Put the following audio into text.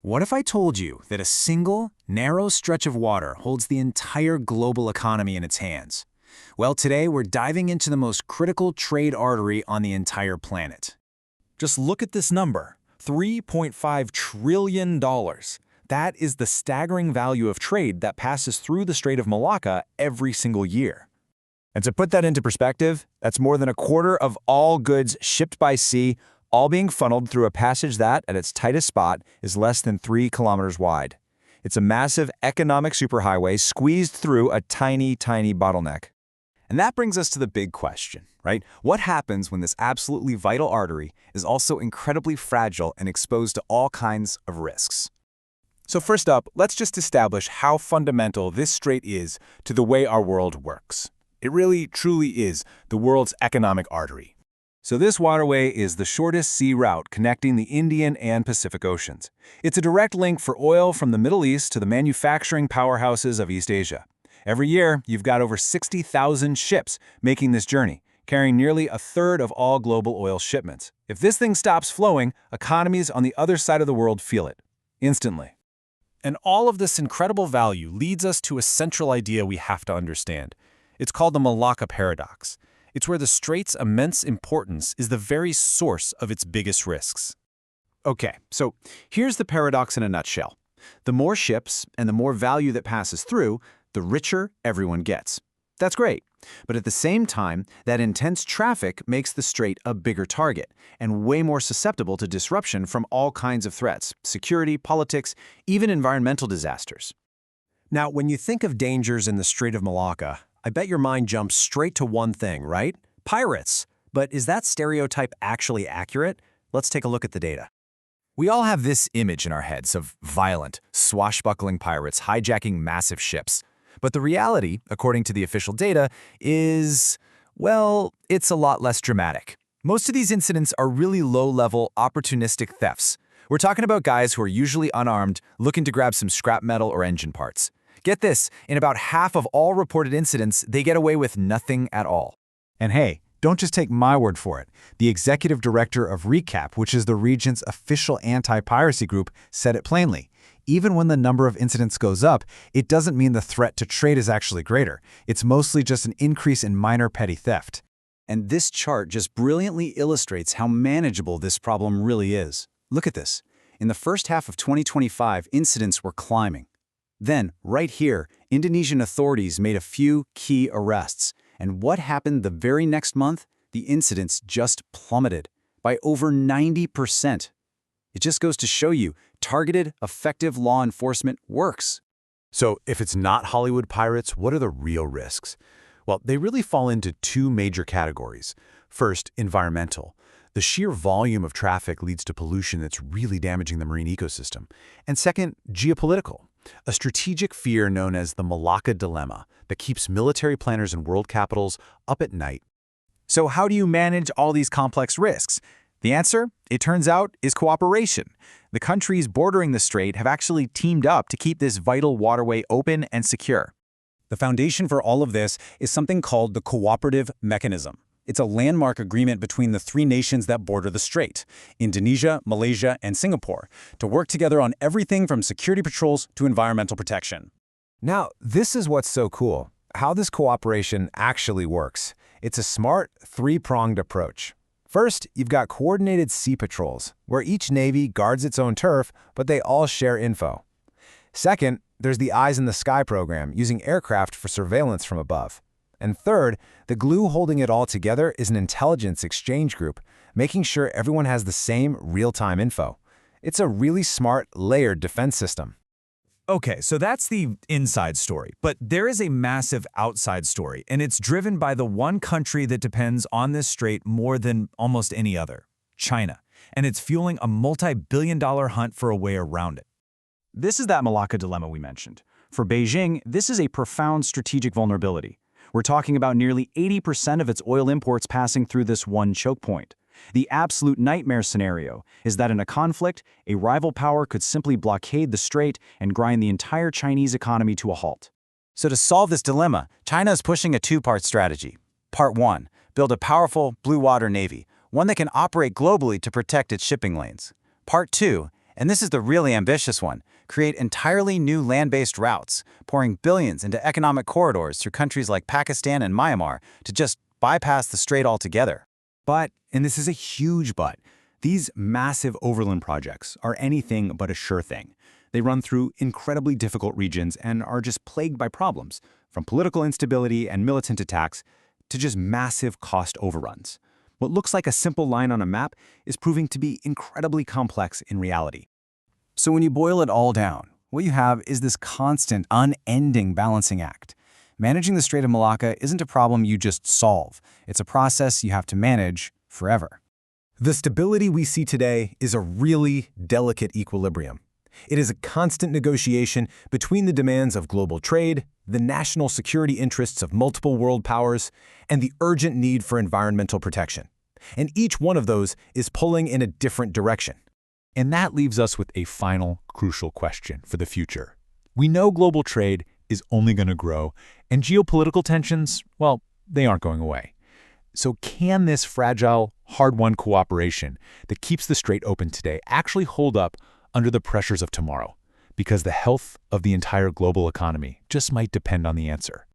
What if I told you that a single, narrow stretch of water holds the entire global economy in its hands? Well, today we're diving into the most critical trade artery on the entire planet. Just look at this number, $3.5 trillion. That is the staggering value of trade that passes through the Strait of Malacca every single year. And to put that into perspective, that's more than a quarter of all goods shipped by sea, all being funneled through a passage that, at its tightest spot, is less than 3 kilometers wide. It's a massive economic superhighway squeezed through a tiny, tiny bottleneck. And that brings us to the big question, right? What happens when this absolutely vital artery is also incredibly fragile and exposed to all kinds of risks? So first up, let's just establish how fundamental this strait is to the way our world works. It really, truly is the world's economic artery. So this waterway is the shortest sea route connecting the Indian and Pacific Oceans. It's a direct link for oil from the Middle East to the manufacturing powerhouses of East Asia. Every year, you've got over 60,000 ships making this journey, carrying nearly a third of all global oil shipments. If this thing stops flowing, economies on the other side of the world feel it, instantly. And all of this incredible value leads us to a central idea we have to understand. It's called the Malacca paradox. It's where the strait's immense importance is the very source of its biggest risks. Okay, so here's the paradox in a nutshell. The more ships and the more value that passes through, the richer everyone gets. That's great. But at the same time, that intense traffic makes the strait a bigger target and way more susceptible to disruption from all kinds of threats: security, politics, even environmental disasters. Now, when you think of dangers in the Strait of Malacca, I bet your mind jumps straight to one thing, right? Pirates. But is that stereotype actually accurate? Let's take a look at the data. We all have this image in our heads of violent, swashbuckling pirates hijacking massive ships. But the reality, according to the official data, is, well, it's a lot less dramatic. Most of these incidents are really low-level, opportunistic thefts. We're talking about guys who are usually unarmed, looking to grab some scrap metal or engine parts. Get this, in about half of all reported incidents, they get away with nothing at all. And hey, don't just take my word for it. The executive director of RECAP, which is the region's official anti-piracy group, said it plainly. Even when the number of incidents goes up, it doesn't mean the threat to trade is actually greater. It's mostly just an increase in minor petty theft. And this chart just brilliantly illustrates how manageable this problem really is. Look at this. In the first half of 2025, incidents were climbing. Then, right here, Indonesian authorities made a few key arrests. And what happened the very next month? The incidents just plummeted by over 90%. It just goes to show you, targeted, effective law enforcement works. So if it's not Hollywood pirates, what are the real risks? Well, they really fall into two major categories. First, environmental. The sheer volume of traffic leads to pollution that's really damaging the marine ecosystem. And second, geopolitical. A strategic fear known as the Malacca Dilemma that keeps military planners in world capitals up at night. So how do you manage all these complex risks? The answer, it turns out, is cooperation. The countries bordering the strait have actually teamed up to keep this vital waterway open and secure. The foundation for all of this is something called the cooperative mechanism. It's a landmark agreement between the three nations that border the strait, Indonesia, Malaysia, and Singapore, to work together on everything from security patrols to environmental protection. Now, this is what's so cool, how this cooperation actually works. It's a smart, three-pronged approach. First, you've got coordinated sea patrols, where each navy guards its own turf, but they all share info. Second, there's the Eyes in the Sky program, using aircraft for surveillance from above. And third, the glue holding it all together is an intelligence exchange group, making sure everyone has the same real-time info. It's a really smart, layered defense system. Okay, so that's the inside story, but there is a massive outside story, and it's driven by the one country that depends on this strait more than almost any other, China, and it's fueling a multi-billion-dollar hunt for a way around it. This is that Malacca dilemma we mentioned. For Beijing, this is a profound strategic vulnerability. We're talking about nearly 80% of its oil imports passing through this one choke point. The absolute nightmare scenario is that in a conflict, a rival power could simply blockade the strait and grind the entire Chinese economy to a halt. So to solve this dilemma, China is pushing a two-part strategy. Part 1, build a powerful blue water navy, one that can operate globally to protect its shipping lanes. Part 2, And this is the really ambitious one: create entirely new land-based routes, pouring billions into economic corridors through countries like Pakistan and Myanmar to just bypass the strait altogether. But, and this is a huge but, these massive overland projects are anything but a sure thing. They run through incredibly difficult regions and are just plagued by problems, from political instability and militant attacks to just massive cost overruns. What looks like a simple line on a map is proving to be incredibly complex in reality. So when you boil it all down, what you have is this constant, unending balancing act. Managing the Strait of Malacca isn't a problem you just solve. It's a process you have to manage forever. The stability we see today is a really delicate equilibrium. It is a constant negotiation between the demands of global trade, the national security interests of multiple world powers, and the urgent need for environmental protection. And each one of those is pulling in a different direction. And that leaves us with a final crucial question for the future. We know global trade is only going to grow, and geopolitical tensions, well, they aren't going away. So can this fragile, hard-won cooperation that keeps the strait open today actually hold up under the pressures of tomorrow? Because the health of the entire global economy just might depend on the answer.